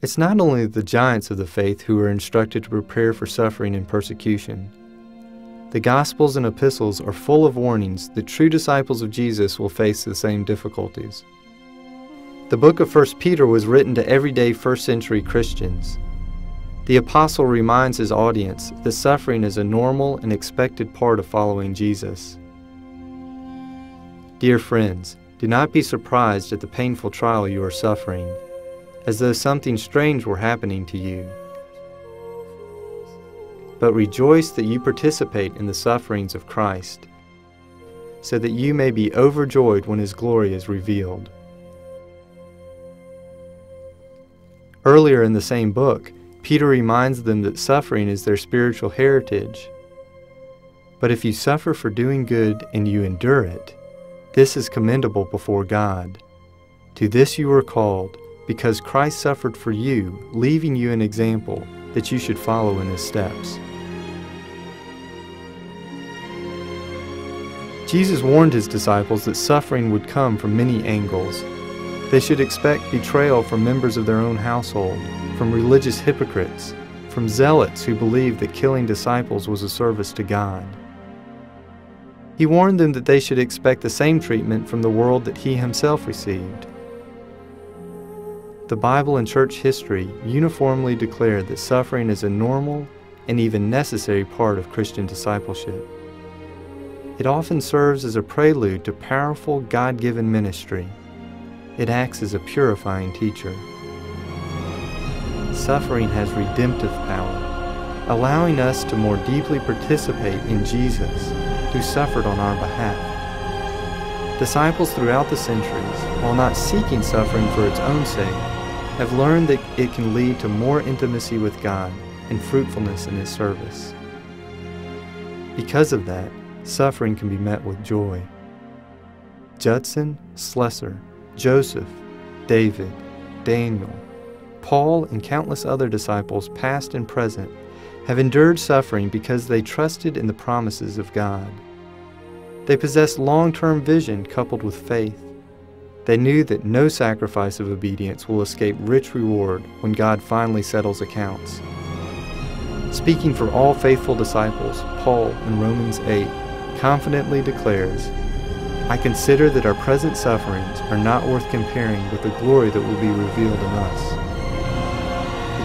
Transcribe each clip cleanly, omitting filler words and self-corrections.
It's not only the giants of the faith who are instructed to prepare for suffering and persecution. The Gospels and epistles are full of warnings that true disciples of Jesus will face the same difficulties. The book of 1 Peter was written to everyday first-century Christians. The apostle reminds his audience that suffering is a normal and expected part of following Jesus. Dear friends, do not be surprised at the painful trial you are suffering, as though something strange were happening to you. But rejoice that you participate in the sufferings of Christ, so that you may be overjoyed when His glory is revealed. Earlier in the same book, Peter reminds them that suffering is their spiritual heritage. But if you suffer for doing good and you endure it, this is commendable before God. To this you were called, because Christ suffered for you, leaving you an example that you should follow in His steps. Jesus warned His disciples that suffering would come from many angles. They should expect betrayal from members of their own household, from religious hypocrites, from zealots who believed that killing disciples was a service to God. He warned them that they should expect the same treatment from the world that He Himself received. The Bible and church history uniformly declare that suffering is a normal and even necessary part of Christian discipleship. It often serves as a prelude to powerful God-given ministry. It acts as a purifying teacher. Suffering has redemptive power, allowing us to more deeply participate in Jesus, who suffered on our behalf. Disciples throughout the centuries, while not seeking suffering for its own sake, have learned that it can lead to more intimacy with God and fruitfulness in His service. Because of that, suffering can be met with joy. Judson, Slessor, Joseph, David, Daniel, Paul, and countless other disciples, past and present, have endured suffering because they trusted in the promises of God. They possessed long-term vision coupled with faith. They knew that no sacrifice of obedience will escape rich reward when God finally settles accounts. Speaking for all faithful disciples, Paul in Romans 8 confidently declares, "I consider that our present sufferings are not worth comparing with the glory that will be revealed in us."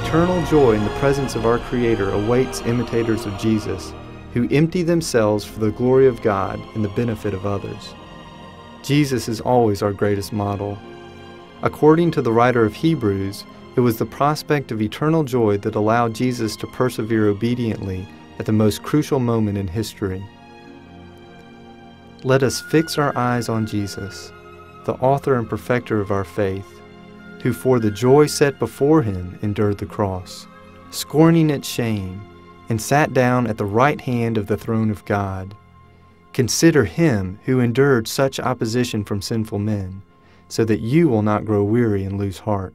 Eternal joy in the presence of our Creator awaits imitators of Jesus, who empty themselves for the glory of God and the benefit of others. Jesus is always our greatest model. According to the writer of Hebrews, it was the prospect of eternal joy that allowed Jesus to persevere obediently at the most crucial moment in history. Let us fix our eyes on Jesus, the author and perfecter of our faith, who for the joy set before Him endured the cross, scorning its shame, and sat down at the right hand of the throne of God. Consider Him who endured such opposition from sinful men, so that you will not grow weary and lose heart.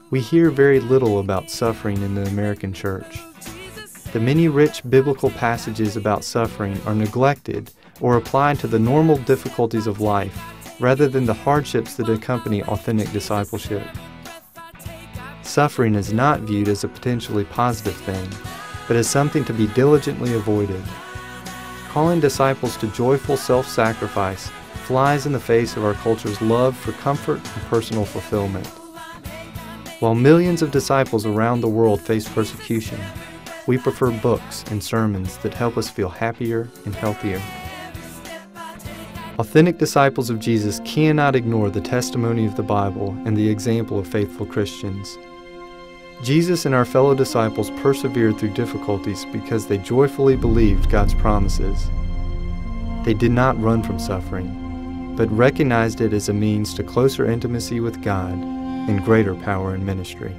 We hear very little about suffering in the American church. The many rich biblical passages about suffering are neglected or applied to the normal difficulties of life rather than the hardships that accompany authentic discipleship. Suffering is not viewed as a potentially positive thing, but as something to be diligently avoided. Calling disciples to joyful self-sacrifice flies in the face of our culture's love for comfort and personal fulfillment. While millions of disciples around the world face persecution, we prefer books and sermons that help us feel happier and healthier. Authentic disciples of Jesus cannot ignore the testimony of the Bible and the example of faithful Christians. Jesus and our fellow disciples persevered through difficulties because they joyfully believed God's promises. They did not run from suffering, but recognized it as a means to closer intimacy with God and greater power in ministry.